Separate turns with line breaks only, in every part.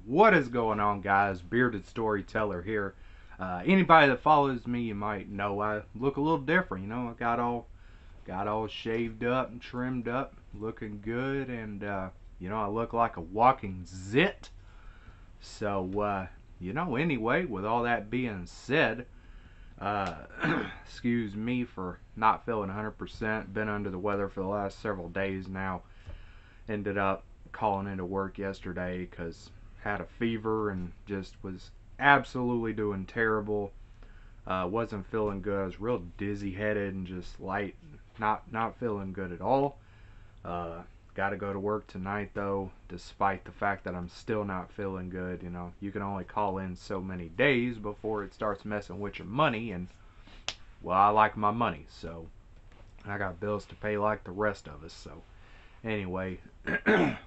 What is going on, guys? Bearded Storyteller here. Anybody that follows me, you might know I look a little different. I got all shaved up and trimmed up, looking good, and I look like a walking zit. So anyway, with all that being said, uh, excuse me for not feeling 100%. Been under the weather for the last several days now. Ended up calling into work yesterday because had a fever and just was absolutely doing terrible. Wasn't feeling good. I was real dizzy headed and just light, not feeling good at all. Uh, Got to go to work tonight though, despite the fact that I'm still not feeling good. You can only call in so many days before it starts messing with your money, and well, I like my money, so I got bills to pay like the rest of us. So anyway,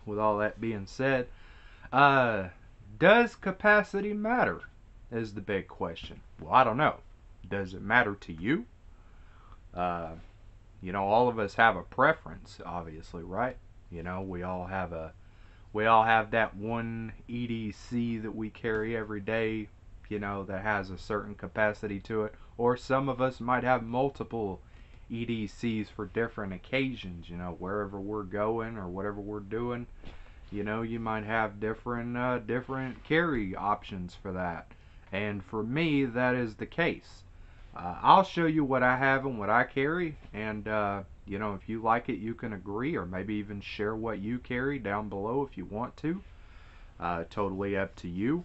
with all that being said, uh, does capacity matter? Is the big question. Well, I don't know. Does it matter to you? Uh, all of us have a preference, obviously, right? We all have that one EDC that we carry every day, that has a certain capacity to it. Or some of us might have multiple EDCs for different occasions, wherever we're going or whatever we're doing. You might have different carry options for that. And for me, that is the case. I'll show you what I have and what I carry, and if you like it, you can agree, or maybe even share what you carry down below if you want to. Totally up to you.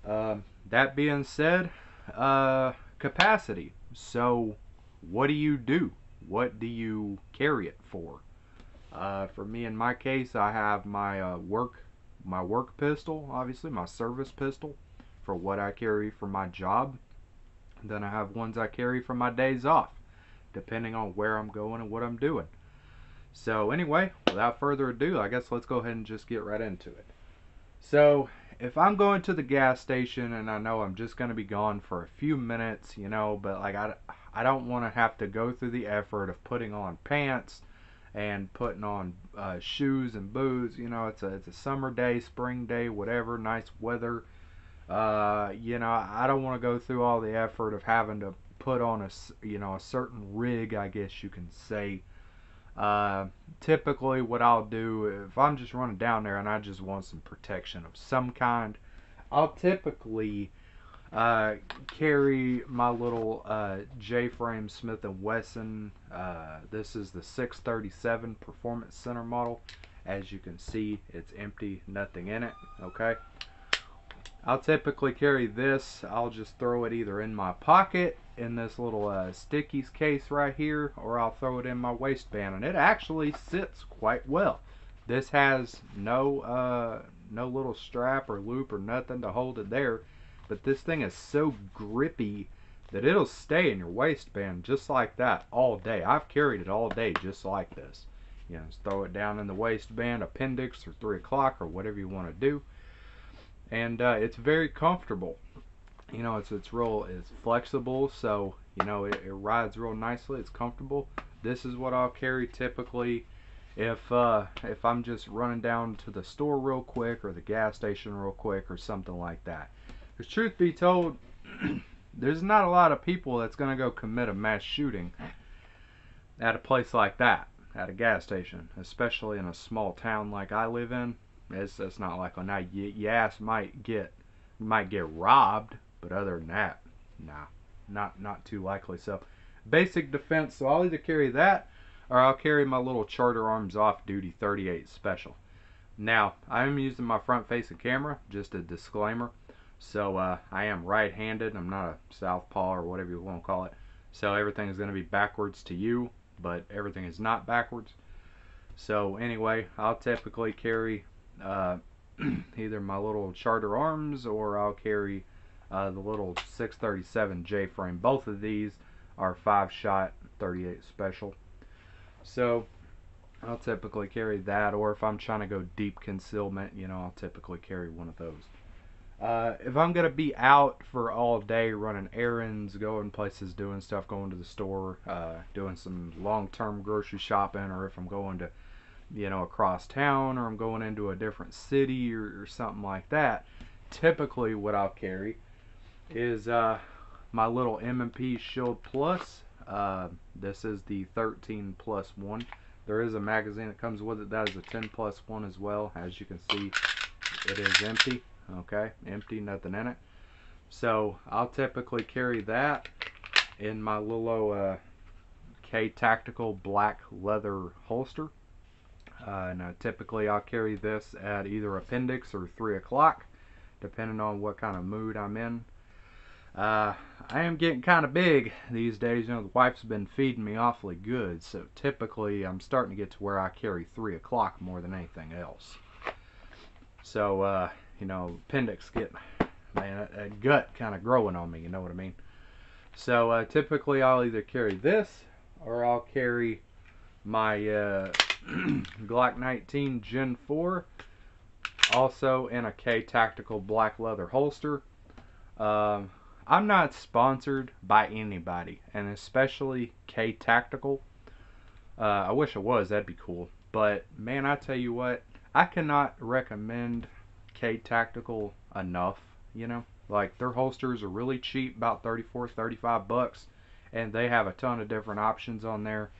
That being said, capacity. So, what do you do? What do you carry it for? For me, in my case, I have my work pistol, obviously my service pistol, for what I carry for my job. Then I have ones I carry for my days off, depending on where I'm going and what I'm doing. So anyway, without further ado, I guess let's go ahead and just get right into it. So if I'm going to the gas station and I know I'm just going to be gone for a few minutes, but like I don't want to have to go through the effort of putting on pants and putting on shoes and boots. It's a summer day, spring day, whatever, nice weather. I don't want to go through all the effort of having to put on a certain rig, I guess you can say. Uh, Typically, what I'll do if I'm just running down there and I just want some protection of some kind, I'll typically carry my little J-frame Smith& Wesson. This is the 637 Performance Center model. As you can see, it's empty, nothing in it. Okay. I'll typically carry this. I'll just throw it either in my pocket in this little stickies case right here, or I'll throw it in my waistband, and it actually sits quite well. This has no little strap or loop or nothing to hold it there, but this thing is so grippy that it'll stay in your waistband just like that all day. I've carried it all day just like this. Just throw it down in the waistband, appendix, or 3 o'clock, or whatever you want to do, and it's very comfortable. It's flexible, so it rides real nicely. It's comfortable. This is what I'll carry typically if I'm just running down to the store real quick, or the gas station real quick, or something like that. Because truth be told, there's not a lot of people that's gonna go commit a mass shooting at a place like that, at a gas station, especially in a small town like I live in. It's not like, now your ass might get robbed, but other than that, nah, not too likely. So basic defense. So I'll either carry that, or I'll carry my little Charter Arms off-duty 38 special. Now I am using my front-facing camera, just a disclaimer. So I am right-handed. I'm not a southpaw or whatever you want to call it. So everything is going to be backwards to you, but everything is not backwards. So anyway, I'll typically carry either my little Charter Arms, or I'll carry the little 637 J-frame. Both of these are 5-shot 38 special. So I'll typically carry that, or if I'm trying to go deep concealment, I'll typically carry one of those. If I'm gonna be out for all day running errands, going places, doing stuff, going to the store, doing some long-term grocery shopping, or if I'm going to you know, across town, or I'm going into a different city, or something like that, typically what I'll carry is my little M&P Shield Plus. This is the 13+1. There is a magazine that comes with it. That is a 10+1 as well. As you can see, it is empty. Okay, empty, nothing in it. So I'll typically carry that in my little K Tactical black leather holster. And typically I'll carry this at either appendix or 3 o'clock, depending on what kind of mood I'm in. I am getting kind of big these days. You know, the wife's been feeding me awfully good, so typically I'm starting to get to where I carry 3 o'clock more than anything else. So, you know, appendix getting, man, that gut kind of growing on me, you know what I mean? So, typically I'll either carry this or I'll carry my Glock 19 Gen 4, also in a K Tactical black leather holster. I'm not sponsored by anybody, and especially K Tactical. I wish I was, that'd be cool. But man, I tell you what, I cannot recommend K Tactical enough, you know? Like, their holsters are really cheap, about 34, 35 bucks, and they have a ton of different options on there,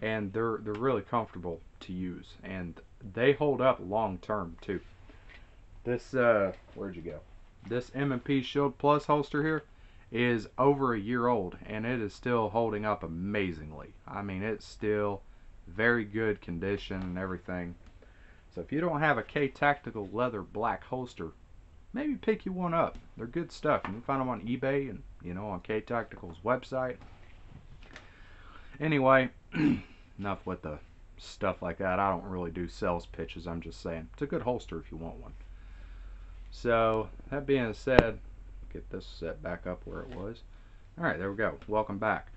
and they're really comfortable to use, and they hold up long term too. This where'd you go? This M&P Shield Plus holster here is over a year old, and it is still holding up amazingly. I mean, it's still very good condition and everything. So if you don't have a K Tactical leather black holster, maybe pick you one up. They're good stuff. You can find them on eBay and, you know, on K Tactical's website. Anyway, enough with the stuff like that. I don't really do sales pitches. I'm just saying it's a good holster if you want one. So that being said, get this set back up where it was. Alright, there we go. Welcome back.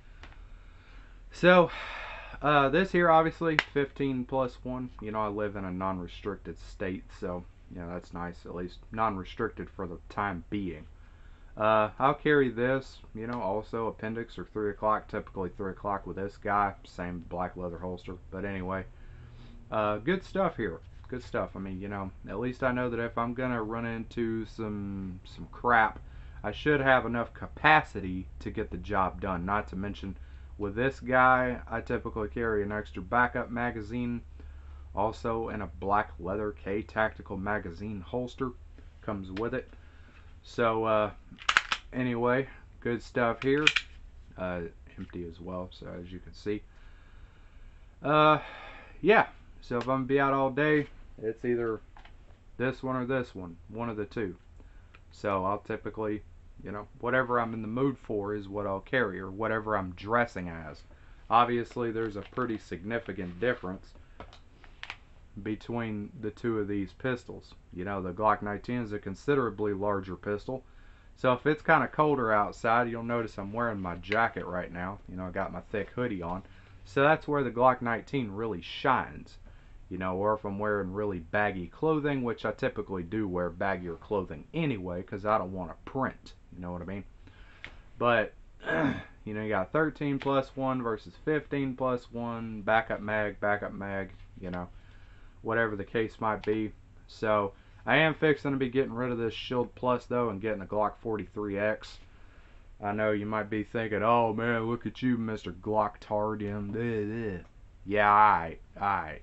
So this here, obviously 15+1. You know, I live in a non-restricted state, so yeah, that's nice. At least non-restricted for the time being. I'll carry this, you know, also appendix or 3 o'clock, typically 3 o'clock with this guy, same black leather holster. But anyway, good stuff here. Good stuff. I mean, you know, at least I know that if I'm gonna run into some crap, I should have enough capacity to get the job done. Not to mention, with this guy, I typically carry an extra backup magazine, also in a black leather K Tactical magazine holster, comes with it. So anyway, good stuff here. Empty as well, so as you can see. Yeah, so if I'm gonna be out all day, it's either this one or this one of the two. So I'll typically, you know, whatever I'm in the mood for is what I'll carry, or whatever I'm dressing as. Obviously there's a pretty significant difference between the two of these pistols. You know, the Glock 19 is a considerably larger pistol. So if it's kind of colder outside, you'll notice I'm wearing my jacket right now. You know, I got my thick hoodie on. So that's where the Glock 19 really shines. You know, or if I'm wearing really baggy clothing, which I typically do wear baggier clothing anyway, because I don't want to print. You know what I mean? But, you know, you got 13+1 versus 15+1, backup mag, you know, whatever the case might be. So I am fixing to be getting rid of this Shield Plus though and getting a Glock 43X. I know you might be thinking, oh man, look at you, Mr. Glocktard. Yeah, alright.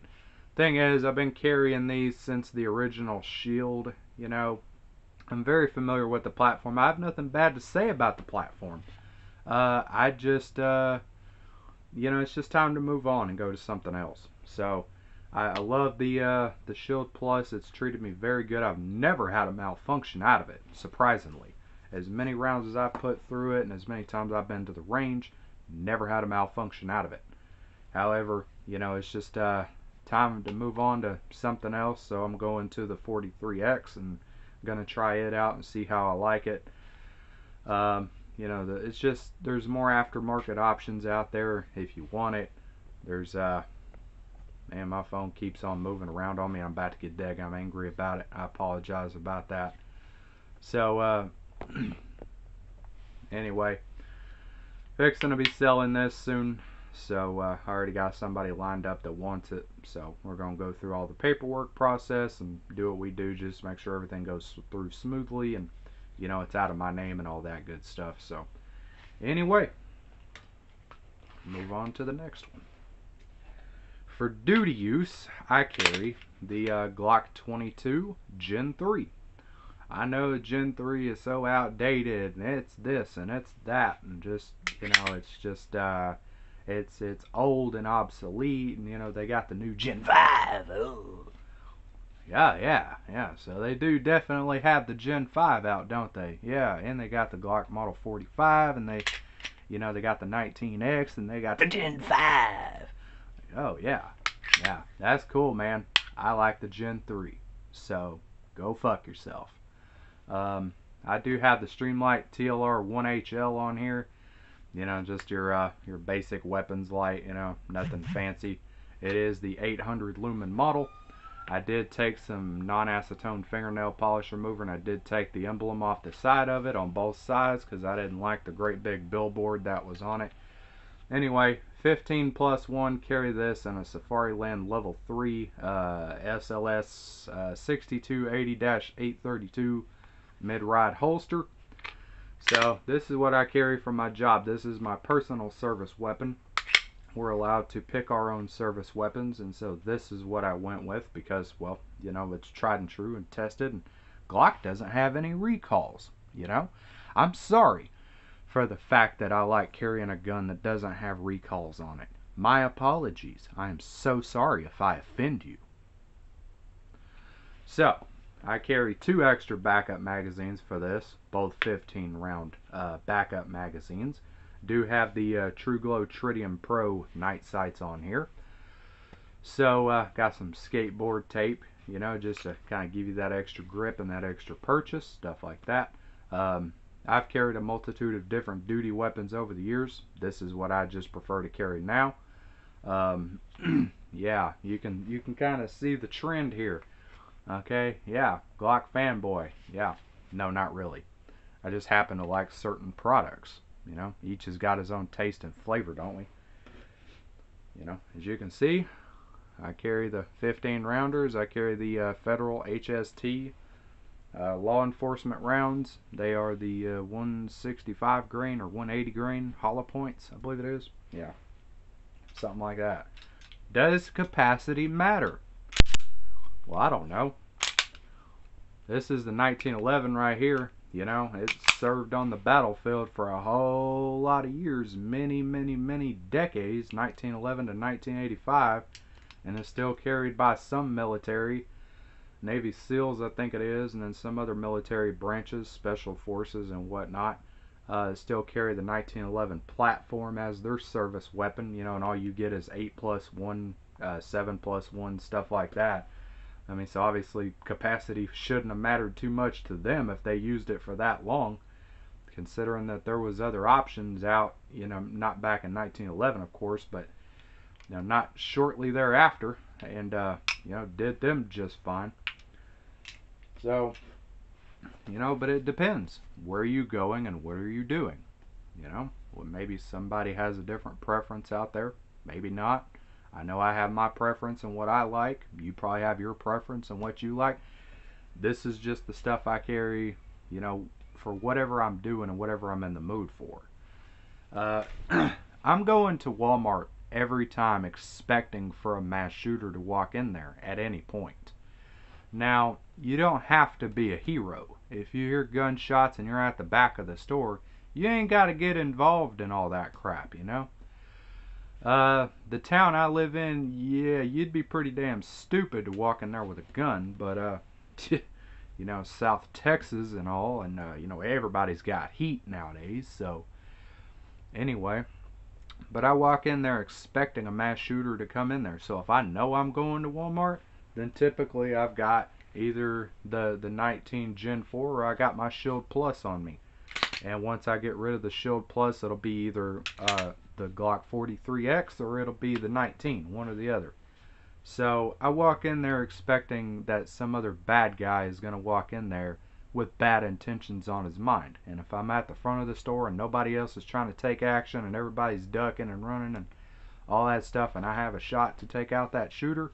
Thing is, I've been carrying these since the original Shield. You know, I'm very familiar with the platform. I have nothing bad to say about the platform. I just, you know, it's just time to move on and go to something else. So I love the Shield Plus. It's treated me very good. I've never had a malfunction out of it, surprisingly. As many rounds as I've put through it and as many times I've been to the range, never had a malfunction out of it. However, you know, it's just time to move on to something else. So I'm going to the 43X and going to try it out and see how I like it. You know, it's just, there's more aftermarket options out there if you want it. There's man, my phone keeps on moving around on me. I'm about to get daggone angry about it. I apologize about that. So anyway, fixing to be selling this soon. So I already got somebody lined up that wants it. So we're going to go through all the paperwork process and do what we do, just to make sure everything goes through smoothly, and it's out of my name and all that good stuff. So anyway, move on to the next one. For duty use, I carry the Glock 22 Gen 3. I know Gen 3 is so outdated, and it's this and it's that, and just, it's just, it's old and obsolete, and they got the new Gen 5. Oh. Yeah. So they do definitely have the Gen 5 out, don't they? Yeah, and they got the Glock Model 45, and they got the 19X, and they got the Gen 5. Oh, yeah. Yeah, that's cool, man. I like the Gen 3. So, go fuck yourself. I do have the Streamlight TLR 1HL on here. Just your basic weapons light, nothing fancy. It is the 800 lumen model. I did take some non-acetone fingernail polish remover, and I did take the emblem off the side of it on both sides because I didn't like the great big billboard that was on it. Anyway, 15 plus 1, carry this in a Safariland level 3 SLS 6280-832 mid-ride holster. So this is what I carry for my job. This is my personal service weapon. We're allowed to pick our own service weapons, and so this is what I went with because, well, it's tried and true and tested, and Glock doesn't have any recalls. I'm sorry for the fact that I like carrying a gun that doesn't have recalls on it. My apologies. I am so sorry if I offend you. So, I carry 2 extra backup magazines for this, both 15 round backup magazines. Do have the TruGlo Tritium Pro night sights on here. So, got some skateboard tape, just to kind of give you that extra grip and that extra purchase, stuff like that. I've carried a multitude of different duty weapons over the years. This is what I just prefer to carry now. Yeah, you can kind of see the trend here. Okay, yeah, Glock fanboy. Yeah, no, not really. I just happen to like certain products. Each has got his own taste and flavor, don't we? As you can see, I carry the 15 rounders. I carry the Federal HST law enforcement rounds. They are the 165 grain or 180 grain hollow points, I believe it is. Yeah, something like that. Does capacity matter? Well, I don't know. This is the 1911 right here. It served on the battlefield for a whole lot of years, many decades, 1911 to 1985, and is still carried by some military, Navy SEALs I think it is, and then some other military branches, special forces and whatnot. Still carry the 1911 platform as their service weapon, and all you get is 8+1, 7+1, stuff like that. I mean, so obviously capacity shouldn't have mattered too much to them if they used it for that long, considering that there was other options out, not back in 1911, of course, but not shortly thereafter, and did them just fine. So, but it depends. Where are you going and what are you doing? Well, maybe somebody has a different preference out there, maybe not. I know I have my preference and what I like. You probably have your preference and what you like. This is just the stuff I carry, for whatever I'm doing and whatever I'm in the mood for. I'm going to Walmart every time expecting for a mass shooter to walk in there at any point. Now, you don't have to be a hero. If you hear gunshots and you're at the back of the store, you ain't got to get involved in all that crap, The town I live in, yeah, you'd be pretty damn stupid to walk in there with a gun, but, South Texas and all, and, everybody's got heat nowadays, so, anyway, but I walk in there expecting a mass shooter to come in there, so if I know I'm going to Walmart, then typically I've got either the 19 Gen 4 or I got my Shield Plus on me, and once I get rid of the Shield Plus, it'll be either, the Glock 43X or it'll be the 19, one or the other. So I walk in there expecting that some other bad guy is going to walk in there with bad intentions on his mind. And if I'm at the front of the store and nobody else is trying to take action and everybody's ducking and running and all that stuff, and I have a shot to take out that shooter,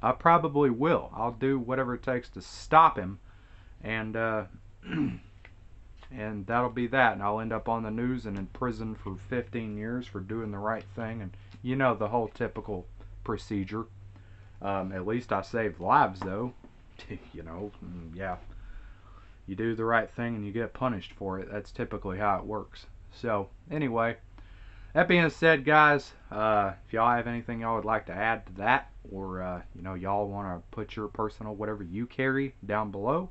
I probably will. I'll do whatever it takes to stop him, and and that'll be that. And I'll end up on the news and in prison for 15 years for doing the right thing, and you know the whole typical procedure. At least I saved lives, though. You know, yeah. You do the right thing and you get punished for it. That's typically how it works. So, anyway, that being said, guys, if y'all have anything y'all would like to add to that, or you know, y'all want to put your personal whatever you carry down below.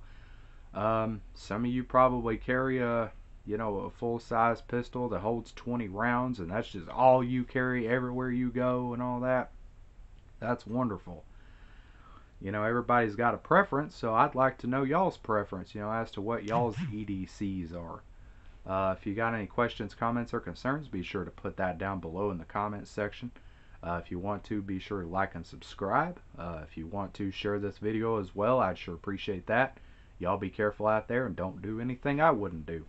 Some of you probably carry a, you know, a full-size pistol that holds 20 rounds, and that's just all you carry everywhere you go and all that. That's wonderful. You know, everybody's got a preference, so I'd like to know y'all's preference, you know, as to what y'all's EDCs are. If you got any questions, comments, or concerns, be sure to put that down below in the comments section. If you want to, be sure to like and subscribe. If you want to share this video as well, I'd sure appreciate that. Y'all be careful out there and don't do anything I wouldn't do.